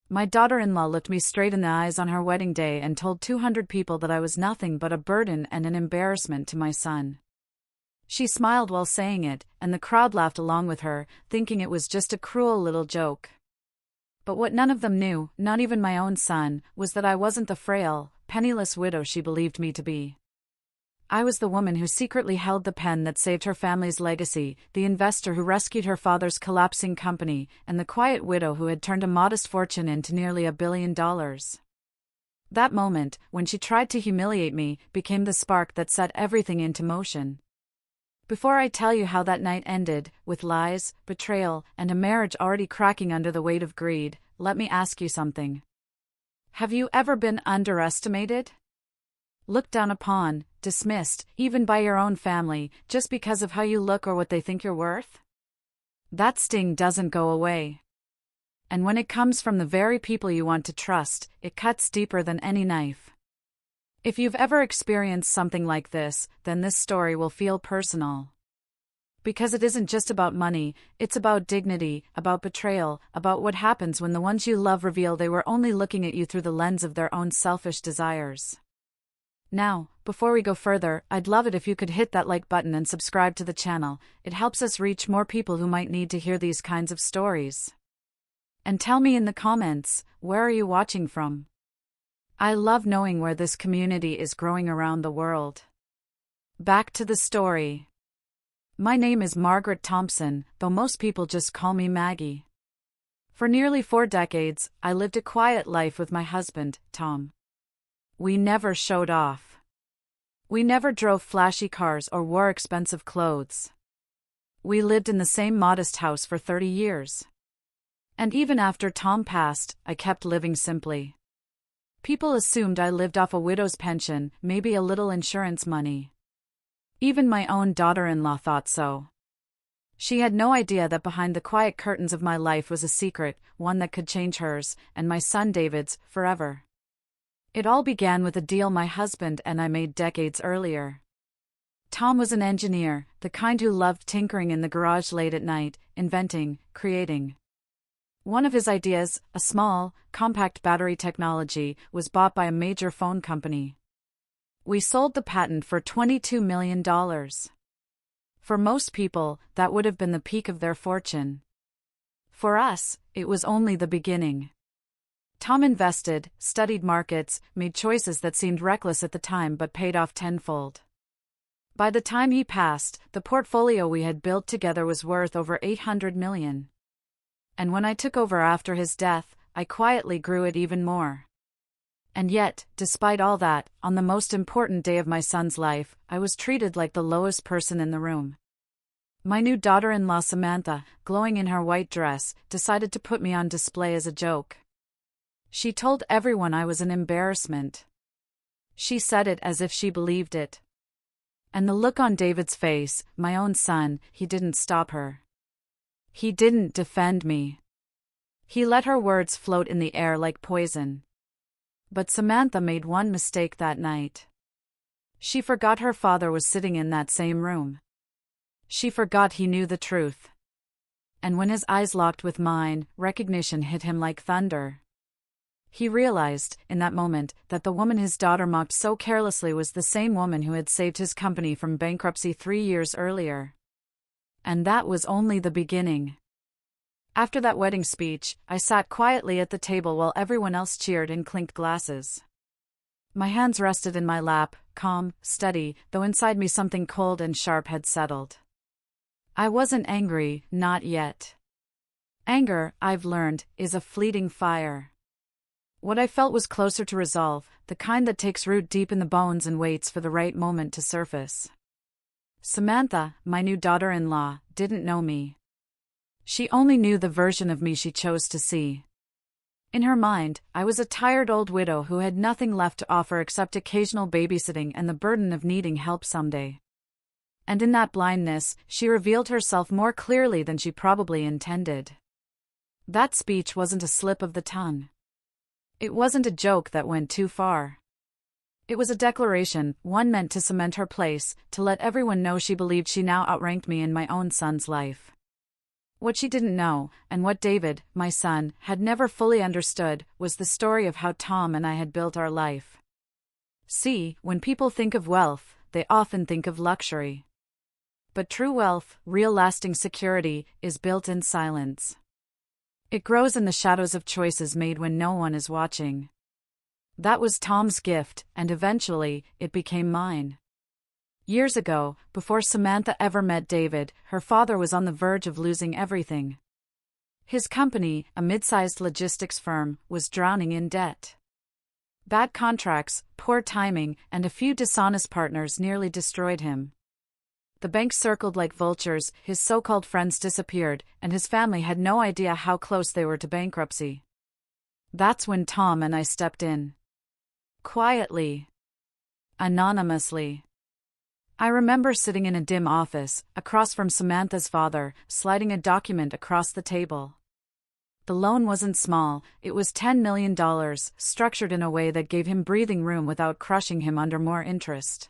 My daughter-in-law looked me straight in the eyes on her wedding day and told 200 people that I was nothing but a burden and an embarrassment to my son. She smiled while saying it, and the crowd laughed along with her, thinking it was just a cruel little joke. But what none of them knew, not even my own son, was that I wasn't the frail, penniless widow she believed me to be. I was the woman who secretly held the pen that saved her family's legacy, the investor who rescued her father's collapsing company, and the quiet widow who had turned a modest fortune into nearly $1 billion. That moment, when she tried to humiliate me, became the spark that set everything into motion. Before I tell you how that night ended, with lies, betrayal, and a marriage already cracking under the weight of greed, let me ask you something. Have you ever been underestimated? Looked down upon, dismissed, even by your own family, just because of how you look or what they think you're worth? That sting doesn't go away. And when it comes from the very people you want to trust, it cuts deeper than any knife. If you've ever experienced something like this, then this story will feel personal. Because it isn't just about money, it's about dignity, about betrayal, about what happens when the ones you love reveal they were only looking at you through the lens of their own selfish desires. Now, before we go further, I'd love it if you could hit that like button and subscribe to the channel. It helps us reach more people who might need to hear these kinds of stories. And tell me in the comments, where are you watching from? I love knowing where this community is growing around the world. Back to the story. My name is Margaret Thompson, though most people just call me Maggie. For nearly 4 decades, I lived a quiet life with my husband, Tom. We never showed off. We never drove flashy cars or wore expensive clothes. We lived in the same modest house for 30 years. And even after Tom passed, I kept living simply. People assumed I lived off a widow's pension, maybe a little insurance money. Even my own daughter-in-law thought so. She had no idea that behind the quiet curtains of my life was a secret, one that could change hers, and my son David's, forever. It all began with a deal my husband and I made decades earlier. Tom was an engineer, the kind who loved tinkering in the garage late at night, inventing, creating. One of his ideas, a small, compact battery technology, was bought by a major phone company. We sold the patent for $22 million. For most people, that would have been the peak of their fortune. For us, it was only the beginning. Tom invested, studied markets, made choices that seemed reckless at the time but paid off tenfold. By the time he passed, the portfolio we had built together was worth over $800 million. And when I took over after his death, I quietly grew it even more. And yet, despite all that, on the most important day of my son's life, I was treated like the lowest person in the room. My new daughter-in-law Samantha, glowing in her white dress, decided to put me on display as a joke. She told everyone I was an embarrassment. She said it as if she believed it. And the look on David's face, my own son, he didn't stop her. He didn't defend me. He let her words float in the air like poison. But Samantha made one mistake that night. She forgot her father was sitting in that same room. She forgot he knew the truth. And when his eyes locked with mine, recognition hit him like thunder. He realized, in that moment, that the woman his daughter mocked so carelessly was the same woman who had saved his company from bankruptcy 3 years earlier. And that was only the beginning. After that wedding speech, I sat quietly at the table while everyone else cheered and clinked glasses. My hands rested in my lap, calm, steady, though inside me something cold and sharp had settled. I wasn't angry, not yet. Anger, I've learned, is a fleeting fire. What I felt was closer to resolve, the kind that takes root deep in the bones and waits for the right moment to surface. Samantha, my new daughter-in-law, didn't know me. She only knew the version of me she chose to see. In her mind, I was a tired old widow who had nothing left to offer except occasional babysitting and the burden of needing help someday. And in that blindness, she revealed herself more clearly than she probably intended. That speech wasn't a slip of the tongue. It wasn't a joke that went too far. It was a declaration, one meant to cement her place, to let everyone know she believed she now outranked me in my own son's life. What she didn't know, and what David, my son, had never fully understood, was the story of how Tom and I had built our life. See, when people think of wealth, they often think of luxury. But true wealth, real lasting security, is built in silence. It grows in the shadows of choices made when no one is watching. That was Tom's gift, and eventually, it became mine. Years ago, before Samantha ever met David, her father was on the verge of losing everything. His company, a mid-sized logistics firm, was drowning in debt. Bad contracts, poor timing, and a few dishonest partners nearly destroyed him. The banks circled like vultures, his so-called friends disappeared, and his family had no idea how close they were to bankruptcy. That's when Tom and I stepped in. Quietly. Anonymously. I remember sitting in a dim office, across from Samantha's father, sliding a document across the table. The loan wasn't small, it was $10 million, structured in a way that gave him breathing room without crushing him under more interest.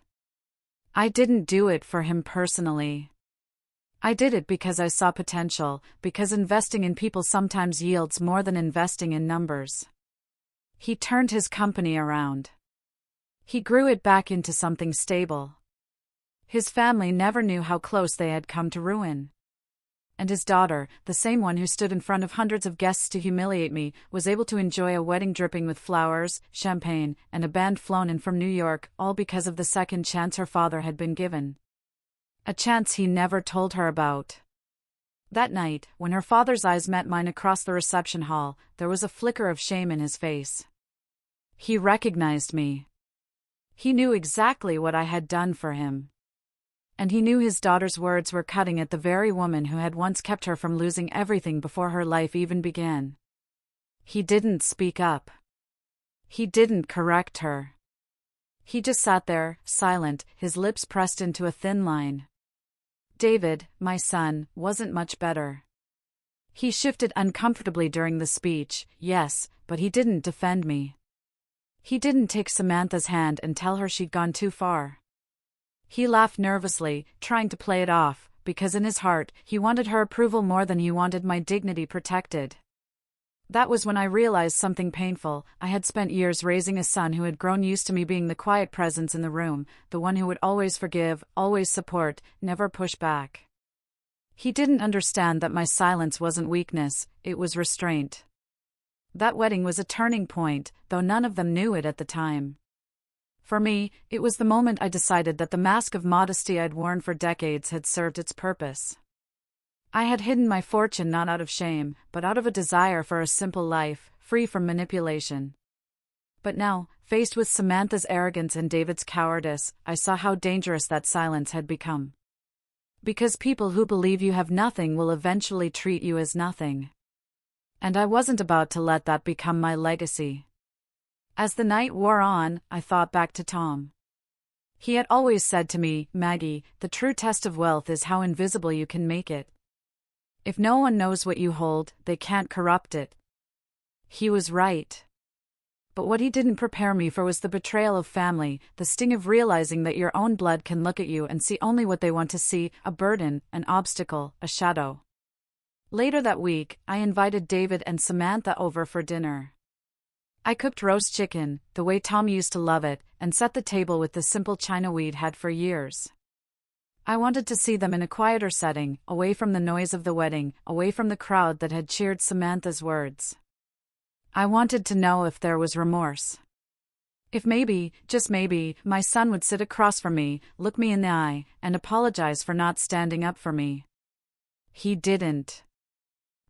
I didn't do it for him personally. I did it because I saw potential, because investing in people sometimes yields more than investing in numbers. He turned his company around. He grew it back into something stable. His family never knew how close they had come to ruin. And his daughter, the same one who stood in front of hundreds of guests to humiliate me, was able to enjoy a wedding dripping with flowers, champagne, and a band flown in from New York, all because of the second chance her father had been given. A chance he never told her about. That night, when her father's eyes met mine across the reception hall, there was a flicker of shame in his face. He recognized me. He knew exactly what I had done for him. And he knew his daughter's words were cutting at the very woman who had once kept her from losing everything before her life even began. He didn't speak up. He didn't correct her. He just sat there, silent, his lips pressed into a thin line. David, my son, wasn't much better. He shifted uncomfortably during the speech, yes, but he didn't defend me. He didn't take Samantha's hand and tell her she'd gone too far. He laughed nervously, trying to play it off, because in his heart, he wanted her approval more than he wanted my dignity protected. That was when I realized something painful. I had spent years raising a son who had grown used to me being the quiet presence in the room, the one who would always forgive, always support, never push back. He didn't understand that my silence wasn't weakness, it was restraint. That wedding was a turning point, though none of them knew it at the time. For me, it was the moment I decided that the mask of modesty I'd worn for decades had served its purpose. I had hidden my fortune not out of shame, but out of a desire for a simple life, free from manipulation. But now, faced with Samantha's arrogance and David's cowardice, I saw how dangerous that silence had become. Because people who believe you have nothing will eventually treat you as nothing. And I wasn't about to let that become my legacy. As the night wore on, I thought back to Tom. He had always said to me, Maggie, the true test of wealth is how invisible you can make it. If no one knows what you hold, they can't corrupt it. He was right. But what he didn't prepare me for was the betrayal of family, the sting of realizing that your own blood can look at you and see only what they want to see, a burden, an obstacle, a shadow. Later that week, I invited David and Samantha over for dinner. I cooked roast chicken, the way Tom used to love it, and set the table with the simple china we'd had for years. I wanted to see them in a quieter setting, away from the noise of the wedding, away from the crowd that had cheered Samantha's words. I wanted to know if there was remorse. If maybe, just maybe, my son would sit across from me, look me in the eye, and apologize for not standing up for me. He didn't.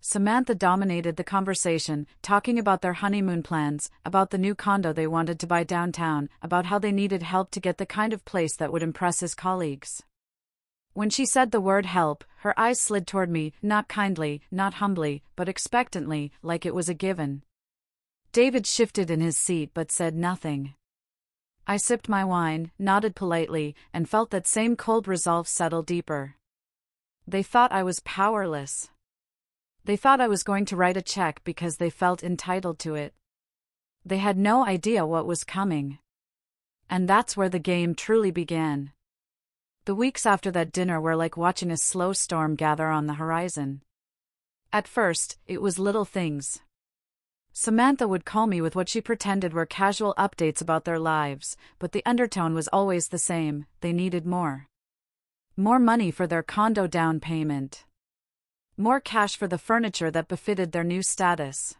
Samantha dominated the conversation, talking about their honeymoon plans, about the new condo they wanted to buy downtown, about how they needed help to get the kind of place that would impress his colleagues. When she said the word help, her eyes slid toward me, not kindly, not humbly, but expectantly, like it was a given. David shifted in his seat but said nothing. I sipped my wine, nodded politely, and felt that same cold resolve settle deeper. They thought I was powerless. They thought I was going to write a check because they felt entitled to it. They had no idea what was coming. And that's where the game truly began. The weeks after that dinner were like watching a slow storm gather on the horizon. At first, it was little things. Samantha would call me with what she pretended were casual updates about their lives, but the undertone was always the same: they needed more. More money for their condo down payment. More cash for the furniture that befitted their new status.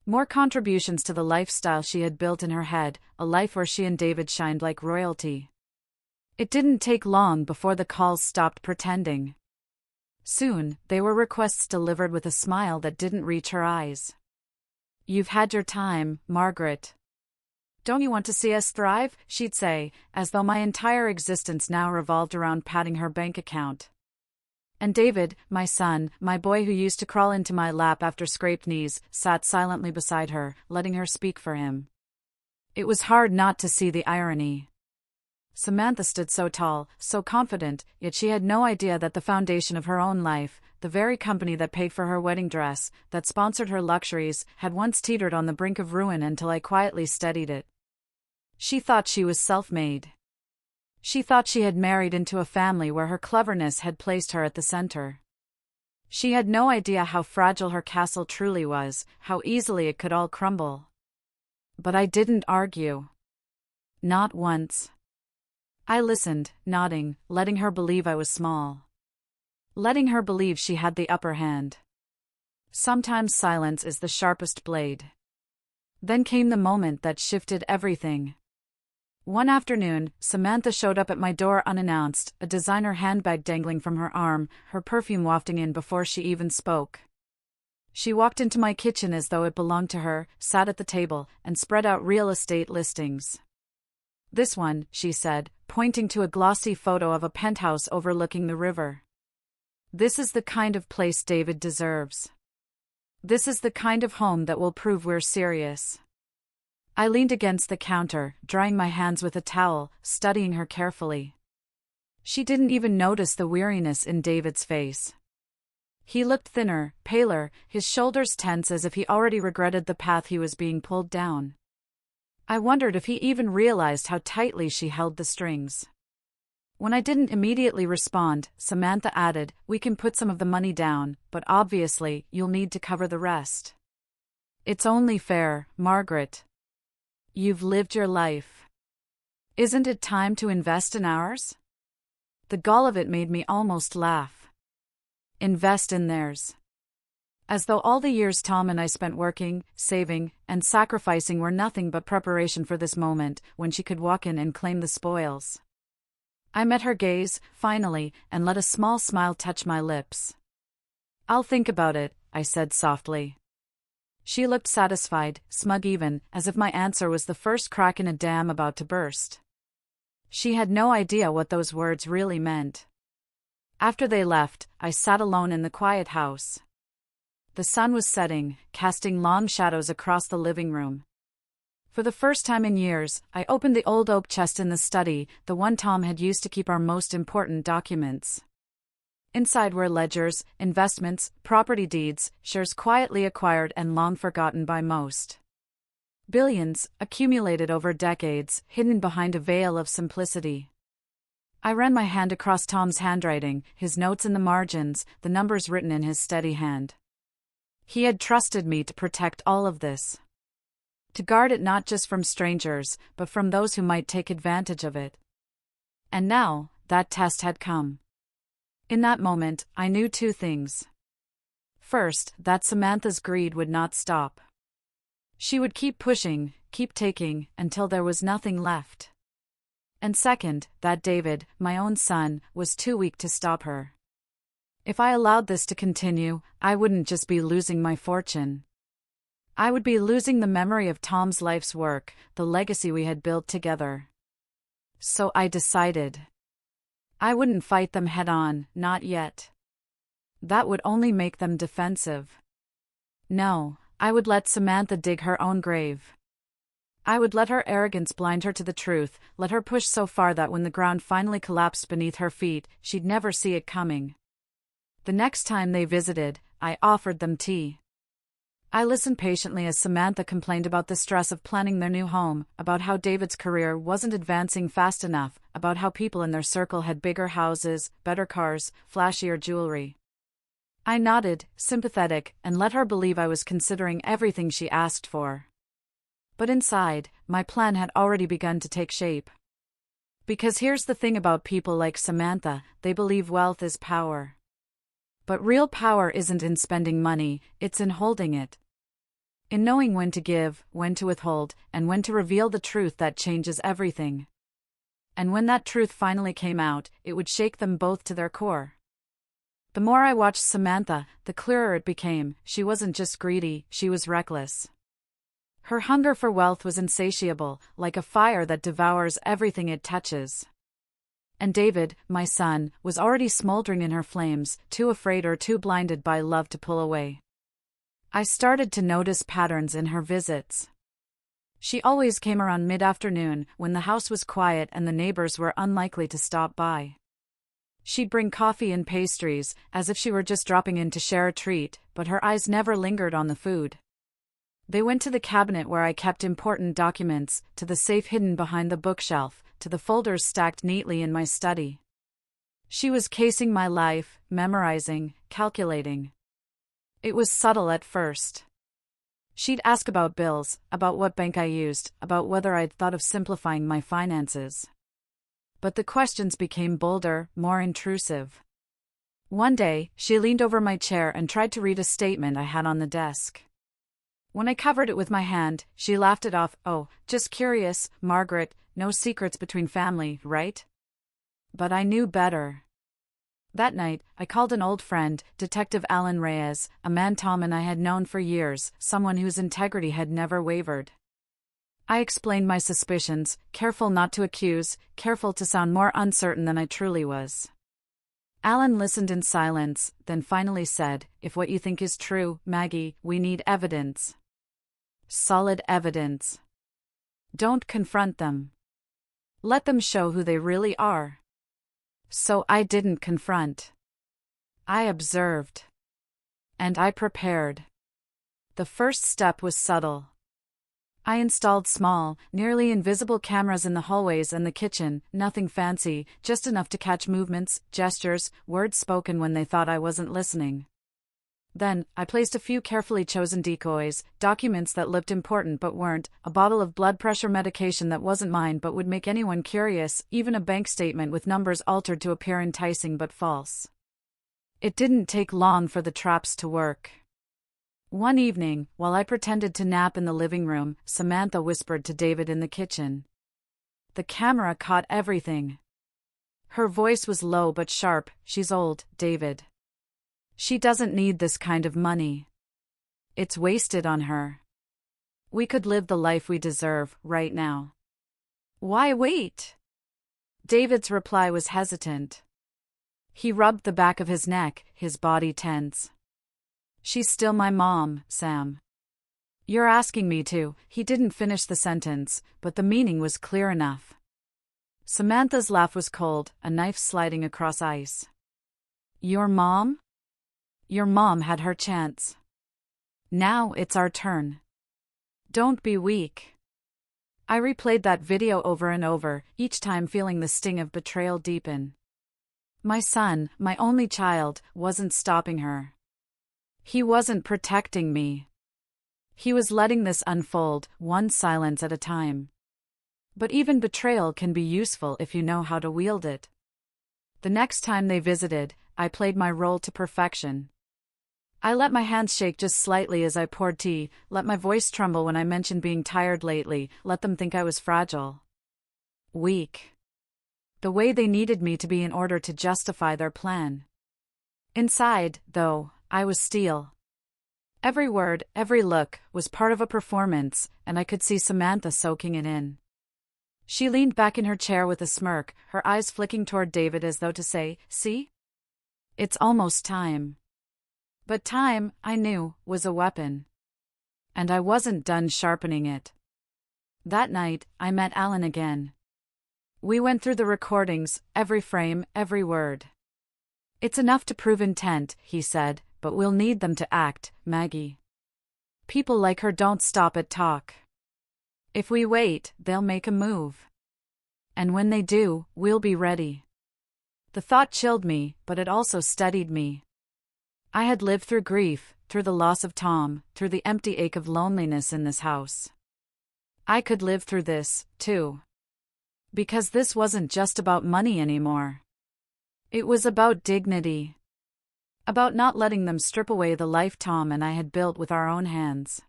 More contributions to the lifestyle she had built in her head, a life where she and David shined like royalty. It didn't take long before the calls stopped pretending. Soon, they were requests delivered with a smile that didn't reach her eyes. "You've had your time, Margaret. Don't you want to see us thrive?" she'd say, as though my entire existence now revolved around padding her bank account. And David, my son, my boy who used to crawl into my lap after scraped knees, sat silently beside her, letting her speak for him. It was hard not to see the irony. Samantha stood so tall, so confident, yet she had no idea that the foundation of her own life, the very company that paid for her wedding dress, that sponsored her luxuries, had once teetered on the brink of ruin until I quietly steadied it. She thought she was self-made. She thought she had married into a family where her cleverness had placed her at the center. She had no idea how fragile her castle truly was, how easily it could all crumble. But I didn't argue. Not once. I listened, nodding, letting her believe I was small. Letting her believe she had the upper hand. Sometimes silence is the sharpest blade. Then came the moment that shifted everything. One afternoon, Samantha showed up at my door unannounced, a designer handbag dangling from her arm, her perfume wafting in before she even spoke. She walked into my kitchen as though it belonged to her, sat at the table, and spread out real estate listings. "This one," she said, pointing to a glossy photo of a penthouse overlooking the river. "This is the kind of place David deserves. This is the kind of home that will prove we're serious." I leaned against the counter, drying my hands with a towel, studying her carefully. She didn't even notice the weariness in David's face. He looked thinner, paler, his shoulders tense as if he already regretted the path he was being pulled down. I wondered if he even realized how tightly she held the strings. When I didn't immediately respond, Samantha added, "We can put some of the money down, but obviously, you'll need to cover the rest. It's only fair, Margaret. You've lived your life. Isn't it time to invest in ours?" The gall of it made me almost laugh. Invest in theirs. As though all the years Tom and I spent working, saving, and sacrificing were nothing but preparation for this moment, when she could walk in and claim the spoils. I met her gaze, finally, and let a small smile touch my lips. "I'll think about it," I said softly. She looked satisfied, smug even, as if my answer was the first crack in a dam about to burst. She had no idea what those words really meant. After they left, I sat alone in the quiet house. The sun was setting, casting long shadows across the living room. For the first time in years, I opened the old oak chest in the study, the one Tom had used to keep our most important documents. Inside were ledgers, investments, property deeds, shares quietly acquired and long forgotten by most. Billions, accumulated over decades, hidden behind a veil of simplicity. I ran my hand across Tom's handwriting, his notes in the margins, the numbers written in his steady hand. He had trusted me to protect all of this. To guard it not just from strangers, but from those who might take advantage of it. And now, that test had come. In that moment, I knew two things. First, that Samantha's greed would not stop. She would keep pushing, keep taking, until there was nothing left. And second, that David, my own son, was too weak to stop her. If I allowed this to continue, I wouldn't just be losing my fortune. I would be losing the memory of Tom's life's work, the legacy we had built together. So I decided. I wouldn't fight them head-on, not yet. That would only make them defensive. No, I would let Samantha dig her own grave. I would let her arrogance blind her to the truth, let her push so far that when the ground finally collapsed beneath her feet, she'd never see it coming. The next time they visited, I offered them tea. I listened patiently as Samantha complained about the stress of planning their new home, about how David's career wasn't advancing fast enough, about how people in their circle had bigger houses, better cars, flashier jewelry. I nodded, sympathetic, and let her believe I was considering everything she asked for. But inside, my plan had already begun to take shape. Because here's the thing about people like Samantha, they believe wealth is power. But real power isn't in spending money, it's in holding it. In knowing when to give, when to withhold, and when to reveal the truth that changes everything. And when that truth finally came out, it would shake them both to their core. The more I watched Samantha, the clearer it became, she wasn't just greedy, she was reckless. Her hunger for wealth was insatiable, like a fire that devours everything it touches. And David, my son, was already smoldering in her flames, too afraid or too blinded by love to pull away. I started to notice patterns in her visits. She always came around mid-afternoon, when the house was quiet and the neighbors were unlikely to stop by. She'd bring coffee and pastries, as if she were just dropping in to share a treat, but her eyes never lingered on the food. They went to the cabinet where I kept important documents, to the safe hidden behind the bookshelf, to the folders stacked neatly in my study. She was casing my life, memorizing, calculating. It was subtle at first. She'd ask about bills, about what bank I used, about whether I'd thought of simplifying my finances. But the questions became bolder, more intrusive. One day, she leaned over my chair and tried to read a statement I had on the desk. When I covered it with my hand, she laughed it off. "Oh, just curious, Margaret, no secrets between family, right?" But I knew better. That night, I called an old friend, Detective Alan Reyes, a man Tom and I had known for years, someone whose integrity had never wavered. I explained my suspicions, careful not to accuse, careful to sound more uncertain than I truly was. Alan listened in silence, then finally said, "If what you think is true, Maggie, we need evidence. Solid evidence. Don't confront them. Let them show who they really are." So I didn't confront. I observed. And I prepared. The first step was subtle. I installed small, nearly invisible cameras in the hallways and the kitchen, nothing fancy, just enough to catch movements, gestures, words spoken when they thought I wasn't listening. Then, I placed a few carefully chosen decoys, documents that looked important but weren't, a bottle of blood pressure medication that wasn't mine but would make anyone curious, even a bank statement with numbers altered to appear enticing but false. It didn't take long for the traps to work. One evening, while I pretended to nap in the living room, Samantha whispered to David in the kitchen. The camera caught everything. Her voice was low but sharp. "She's old, David. She doesn't need this kind of money. It's wasted on her. We could live the life we deserve, right now." "Why wait?" David's reply was hesitant. He rubbed the back of his neck, his body tense. "She's still my mom, Sam. You're asking me to." He didn't finish the sentence, but the meaning was clear enough. Samantha's laugh was cold, a knife sliding across ice. "Your mom? Your mom had her chance. Now it's our turn. Don't be weak." I replayed that video over and over, each time feeling the sting of betrayal deepen. My son, my only child, wasn't stopping her. He wasn't protecting me. He was letting this unfold, one silence at a time. But even betrayal can be useful if you know how to wield it. The next time they visited, I played my role to perfection. I let my hands shake just slightly as I poured tea, let my voice tremble when I mentioned being tired lately, let them think I was fragile. Weak. The way they needed me to be in order to justify their plan. Inside, though, I was steel. Every word, every look, was part of a performance, and I could see Samantha soaking it in. She leaned back in her chair with a smirk, her eyes flicking toward David as though to say, "See? It's almost time." But time, I knew, was a weapon. And I wasn't done sharpening it. That night, I met Alan again. We went through the recordings, every frame, every word. "It's enough to prove intent," he said, "but we'll need them to act, Maggie. People like her don't stop at talk. If we wait, they'll make a move. And when they do, we'll be ready." The thought chilled me, but it also steadied me. I had lived through grief, through the loss of Tom, through the empty ache of loneliness in this house. I could live through this, too. Because this wasn't just about money anymore. It was about dignity. About not letting them strip away the life Tom and I had built with our own hands.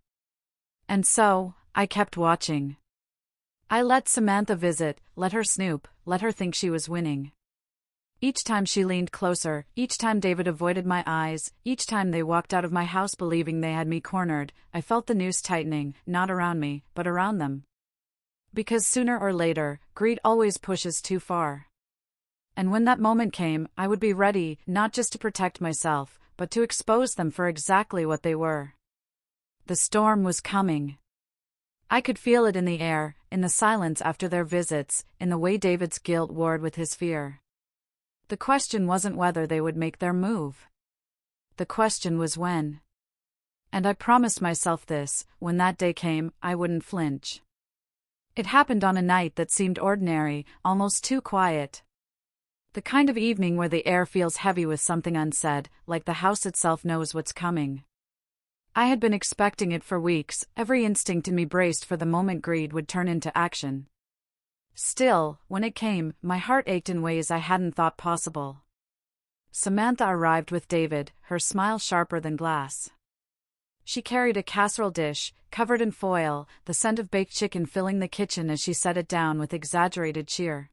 And so, I kept watching. I let Samantha visit, let her snoop, let her think she was winning. Each time she leaned closer, each time David avoided my eyes, each time they walked out of my house believing they had me cornered, I felt the noose tightening, not around me, but around them. Because sooner or later, greed always pushes too far. And when that moment came, I would be ready, not just to protect myself, but to expose them for exactly what they were. The storm was coming. I could feel it in the air, in the silence after their visits, in the way David's guilt warred with his fear. The question wasn't whether they would make their move. The question was when. And I promised myself this: when that day came, I wouldn't flinch. It happened on a night that seemed ordinary, almost too quiet. The kind of evening where the air feels heavy with something unsaid, like the house itself knows what's coming. I had been expecting it for weeks, every instinct in me braced for the moment greed would turn into action. Still, when it came, my heart ached in ways I hadn't thought possible. Samantha arrived with David, her smile sharper than glass. She carried a casserole dish, covered in foil, the scent of baked chicken filling the kitchen as she set it down with exaggerated cheer.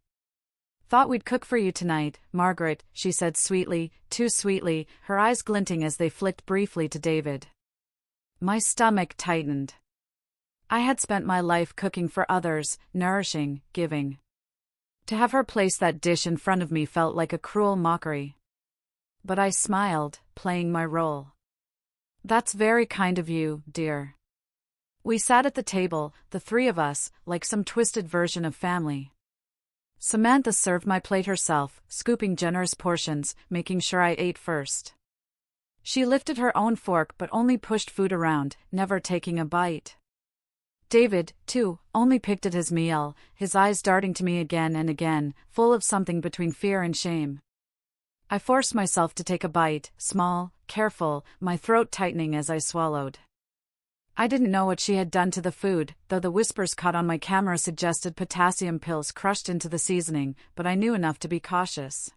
"Thought we'd cook for you tonight, Margaret," she said sweetly, too sweetly, her eyes glinting as they flicked briefly to David. My stomach tightened. I had spent my life cooking for others, nourishing, giving. To have her place that dish in front of me felt like a cruel mockery. But I smiled, playing my role. "That's very kind of you, dear." We sat at the table, the three of us, like some twisted version of family. Samantha served my plate herself, scooping generous portions, making sure I ate first. She lifted her own fork but only pushed food around, never taking a bite. David, too, only picked at his meal, his eyes darting to me again and again, full of something between fear and shame. I forced myself to take a bite, small, careful, my throat tightening as I swallowed. I didn't know what she had done to the food, though the whispers caught on my camera suggested potassium pills crushed into the seasoning, but I knew enough to be cautious.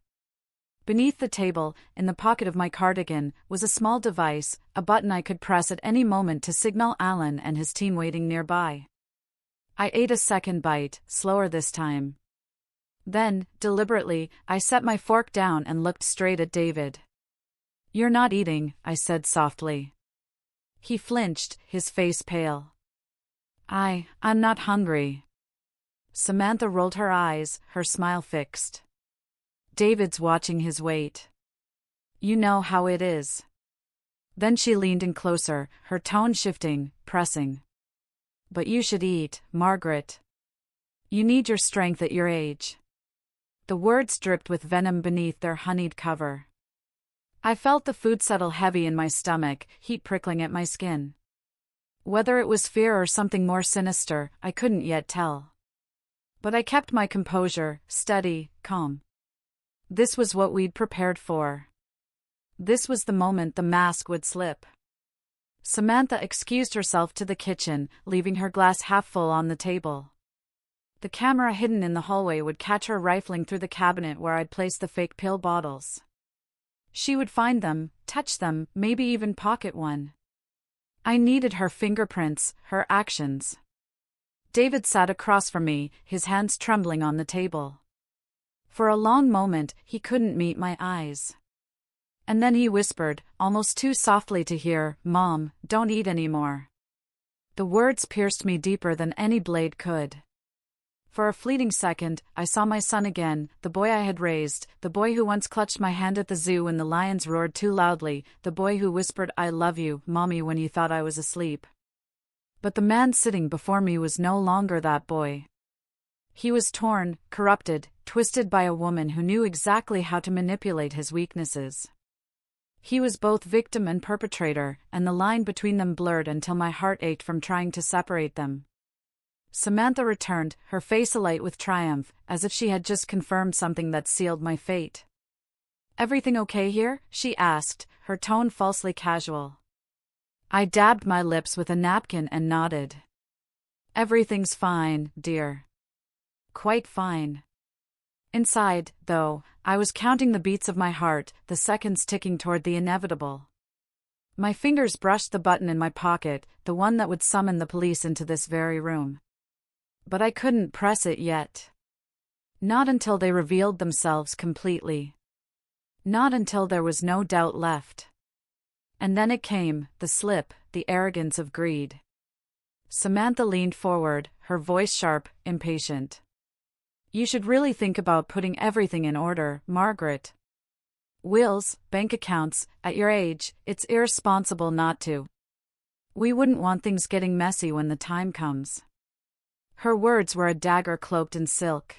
Beneath the table, in the pocket of my cardigan, was a small device, a button I could press at any moment to signal Alan and his team waiting nearby. I ate a second bite, slower this time. Then, deliberately, I set my fork down and looked straight at David. "You're not eating," I said softly. He flinched, his face pale. I'm not hungry." Samantha rolled her eyes, her smile fixed. "David's watching his weight. You know how it is." Then she leaned in closer, her tone shifting, pressing. "But you should eat, Margaret. You need your strength at your age." The words dripped with venom beneath their honeyed cover. I felt the food settle heavy in my stomach, heat prickling at my skin. Whether it was fear or something more sinister, I couldn't yet tell. But I kept my composure, steady, calm. This was what we'd prepared for. This was the moment the mask would slip. Samantha excused herself to the kitchen, leaving her glass half full on the table. The camera hidden in the hallway would catch her rifling through the cabinet where I'd placed the fake pill bottles. She would find them, touch them, maybe even pocket one. I needed her fingerprints, her actions. David sat across from me, his hands trembling on the table. For a long moment, he couldn't meet my eyes. And then he whispered, almost too softly to hear, "Mom, don't eat anymore." The words pierced me deeper than any blade could. For a fleeting second, I saw my son again, the boy I had raised, the boy who once clutched my hand at the zoo when the lions roared too loudly, the boy who whispered "I love you, Mommy" when you thought I was asleep. But the man sitting before me was no longer that boy. He was torn, corrupted, twisted by a woman who knew exactly how to manipulate his weaknesses. He was both victim and perpetrator, and the line between them blurred until my heart ached from trying to separate them. Samantha returned, her face alight with triumph, as if she had just confirmed something that sealed my fate. "Everything okay here?" she asked, her tone falsely casual. I dabbed my lips with a napkin and nodded. Everything's fine, dear. Quite fine. Inside, though, I was counting the beats of my heart, the seconds ticking toward the inevitable. My fingers brushed the button in my pocket, the one that would summon the police into this very room. But I couldn't press it yet. Not until they revealed themselves completely. Not until there was no doubt left. And then it came, the slip, the arrogance of greed. Samantha leaned forward, her voice sharp, impatient. You should really think about putting everything in order, Margaret. Wills, bank accounts, at your age, it's irresponsible not to. We wouldn't want things getting messy when the time comes. Her words were a dagger cloaked in silk.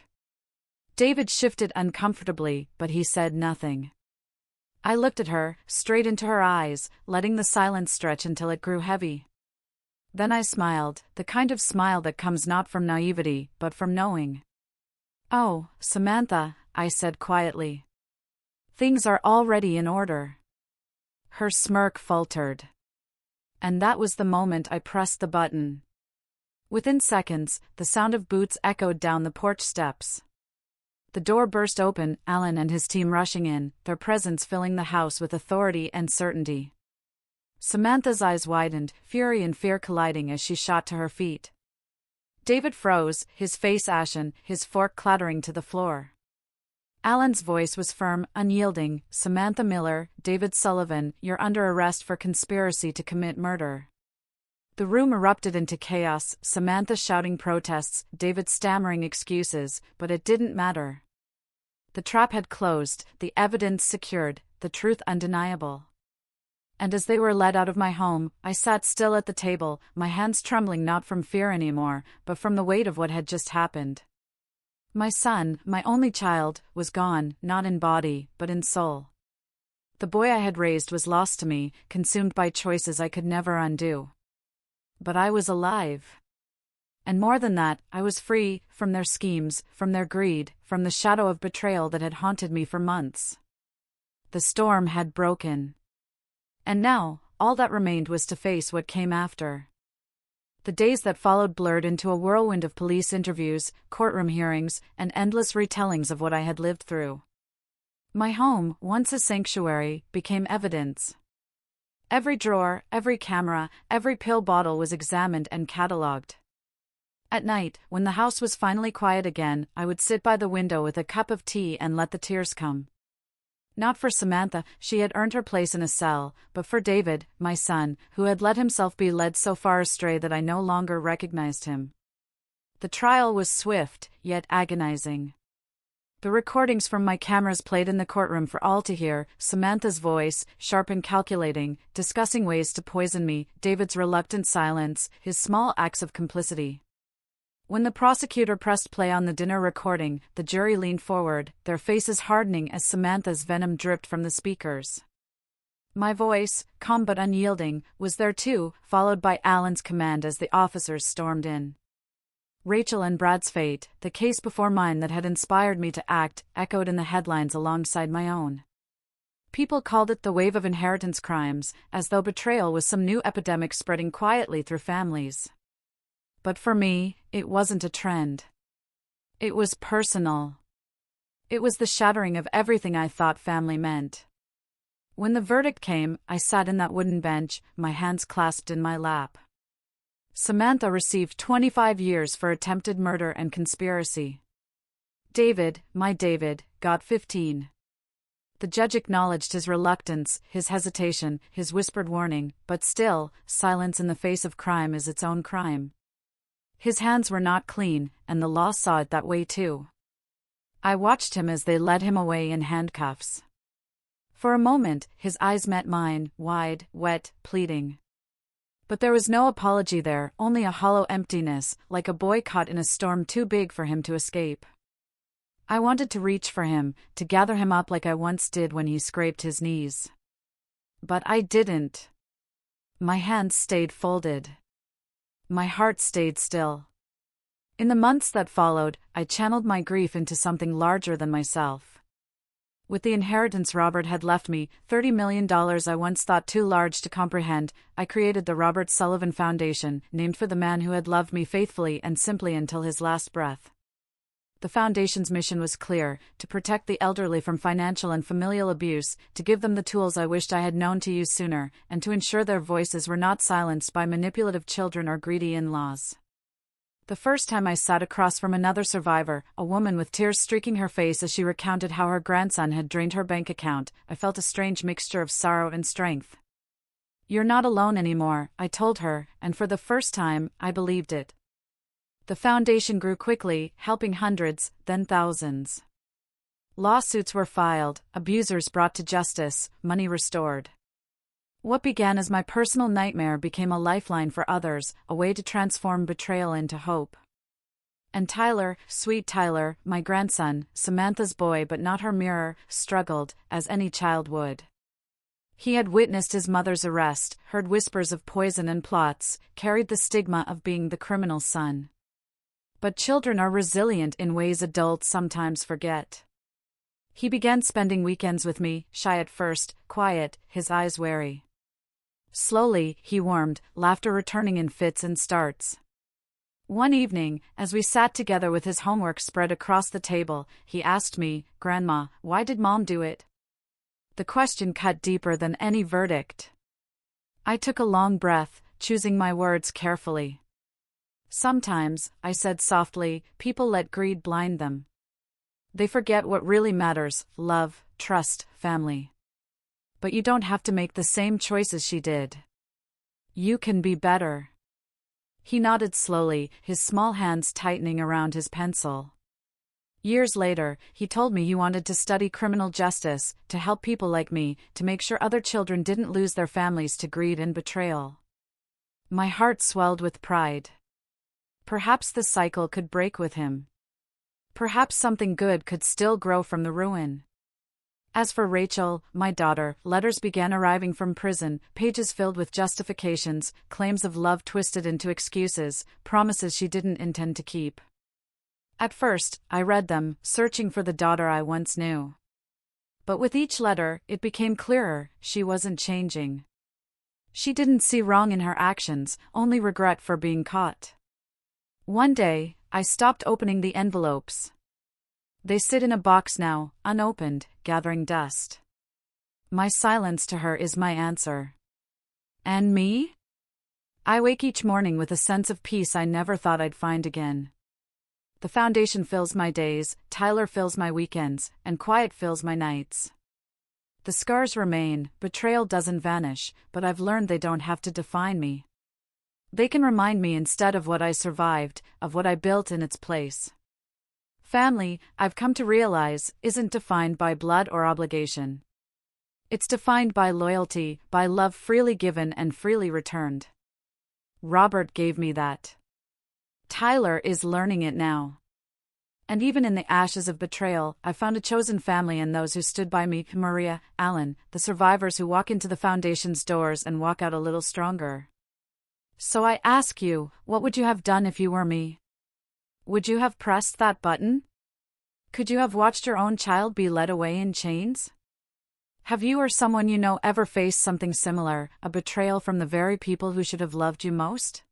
David shifted uncomfortably, but he said nothing. I looked at her, straight into her eyes, letting the silence stretch until it grew heavy. Then I smiled, the kind of smile that comes not from naivety, but from knowing. Oh, Samantha, I said quietly. Things are already in order. Her smirk faltered. And that was the moment I pressed the button. Within seconds, the sound of boots echoed down the porch steps. The door burst open, Alan and his team rushing in, their presence filling the house with authority and certainty. Samantha's eyes widened, fury and fear colliding as she shot to her feet. David froze, his face ashen, his fork clattering to the floor. Alan's voice was firm, unyielding. Samantha Miller, David Sullivan, you're under arrest for conspiracy to commit murder. The room erupted into chaos, Samantha shouting protests, David stammering excuses, but it didn't matter. The trap had closed, the evidence secured, the truth undeniable. And as they were led out of my home, I sat still at the table, my hands trembling not from fear anymore, but from the weight of what had just happened. My son, my only child, was gone, not in body, but in soul. The boy I had raised was lost to me, consumed by choices I could never undo. But I was alive. And more than that, I was free, from their schemes, from their greed, from the shadow of betrayal that had haunted me for months. The storm had broken. And now, all that remained was to face what came after. The days that followed blurred into a whirlwind of police interviews, courtroom hearings, and endless retellings of what I had lived through. My home, once a sanctuary, became evidence. Every drawer, every camera, every pill bottle was examined and catalogued. At night, when the house was finally quiet again, I would sit by the window with a cup of tea and let the tears come. Not for Samantha, she had earned her place in a cell, but for David, my son, who had let himself be led so far astray that I no longer recognized him. The trial was swift, yet agonizing. The recordings from my cameras played in the courtroom for all to hear, Samantha's voice, sharp and calculating, discussing ways to poison me, David's reluctant silence, his small acts of complicity. When the prosecutor pressed play on the dinner recording, the jury leaned forward, their faces hardening as Samantha's venom dripped from the speakers. My voice, calm but unyielding, was there too, followed by Alan's command as the officers stormed in. Rachel and Brad's fate, the case before mine that had inspired me to act, echoed in the headlines alongside my own. People called it the wave of inheritance crimes, as though betrayal was some new epidemic spreading quietly through families. But for me, it wasn't a trend. It was personal. It was the shattering of everything I thought family meant. When the verdict came, I sat in that wooden bench, my hands clasped in my lap. Samantha received 25 years for attempted murder and conspiracy. David, my David, got 15. The judge acknowledged his reluctance, his hesitation, his whispered warning, but still, silence in the face of crime is its own crime. His hands were not clean, and the law saw it that way too. I watched him as they led him away in handcuffs. For a moment, his eyes met mine, wide, wet, pleading. But there was no apology there, only a hollow emptiness, like a boy caught in a storm too big for him to escape. I wanted to reach for him, to gather him up like I once did when he scraped his knees. But I didn't. My hands stayed folded. My heart stayed still. In the months that followed, I channeled my grief into something larger than myself. With the inheritance Robert had left me, $30 million I once thought too large to comprehend, I created the Robert Sullivan Foundation, named for the man who had loved me faithfully and simply until his last breath. The foundation's mission was clear: to protect the elderly from financial and familial abuse, to give them the tools I wished I had known to use sooner, and to ensure their voices were not silenced by manipulative children or greedy in-laws. The first time I sat across from another survivor, a woman with tears streaking her face as she recounted how her grandson had drained her bank account, I felt a strange mixture of sorrow and strength. "You're not alone anymore," I told her, and for the first time, I believed it. The foundation grew quickly, helping hundreds, then thousands. Lawsuits were filed, abusers brought to justice, money restored. What began as my personal nightmare became a lifeline for others, a way to transform betrayal into hope. And Tyler, sweet Tyler, my grandson, Samantha's boy but not her mirror, struggled, as any child would. He had witnessed his mother's arrest, heard whispers of poison and plots, carried the stigma of being the criminal's son. But children are resilient in ways adults sometimes forget. He began spending weekends with me, shy at first, quiet, his eyes wary. Slowly, he warmed, laughter returning in fits and starts. One evening, as we sat together with his homework spread across the table, he asked me, "Grandma, why did Mom do it?" The question cut deeper than any verdict. I took a long breath, choosing my words carefully. "Sometimes," I said softly, "people let greed blind them. They forget what really matters: love, trust, family. But you don't have to make the same choices she did. You can be better." He nodded slowly, his small hands tightening around his pencil. Years later, he told me he wanted to study criminal justice, to help people like me, to make sure other children didn't lose their families to greed and betrayal. My heart swelled with pride. Perhaps the cycle could break with him. Perhaps something good could still grow from the ruin. As for Rachel, my daughter, letters began arriving from prison, pages filled with justifications, claims of love twisted into excuses, promises she didn't intend to keep. At first, I read them, searching for the daughter I once knew. But with each letter, it became clearer: she wasn't changing. She didn't see wrong in her actions, only regret for being caught. One day, I stopped opening the envelopes. They sit in a box now, unopened, gathering dust. My silence to her is my answer. And me? I wake each morning with a sense of peace I never thought I'd find again. The foundation fills my days, Tyler fills my weekends, and quiet fills my nights. The scars remain, betrayal doesn't vanish, but I've learned they don't have to define me. They can remind me instead of what I survived, of what I built in its place. Family, I've come to realize, isn't defined by blood or obligation. It's defined by loyalty, by love freely given and freely returned. Robert gave me that. Tyler is learning it now. And even in the ashes of betrayal, I found a chosen family in those who stood by me: Maria, Alan, the survivors who walk into the foundation's doors and walk out a little stronger. So I ask you, what would you have done if you were me? Would you have pressed that button? Could you have watched your own child be led away in chains? Have you or someone you know ever faced something similar, a betrayal from the very people who should have loved you most?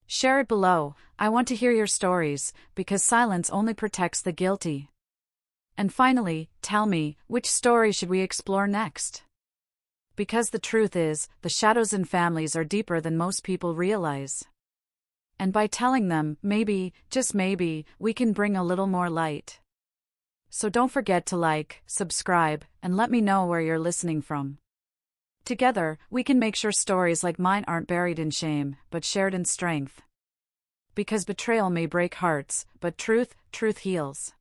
Share it below. I want to hear your stories, because silence only protects the guilty. And finally, tell me, which story should we explore next? Because the truth is, the shadows in families are deeper than most people realize. And by telling them, maybe, just maybe, we can bring a little more light. So don't forget to like, subscribe, and let me know where you're listening from. Together, we can make sure stories like mine aren't buried in shame, but shared in strength. Because betrayal may break hearts, but truth heals.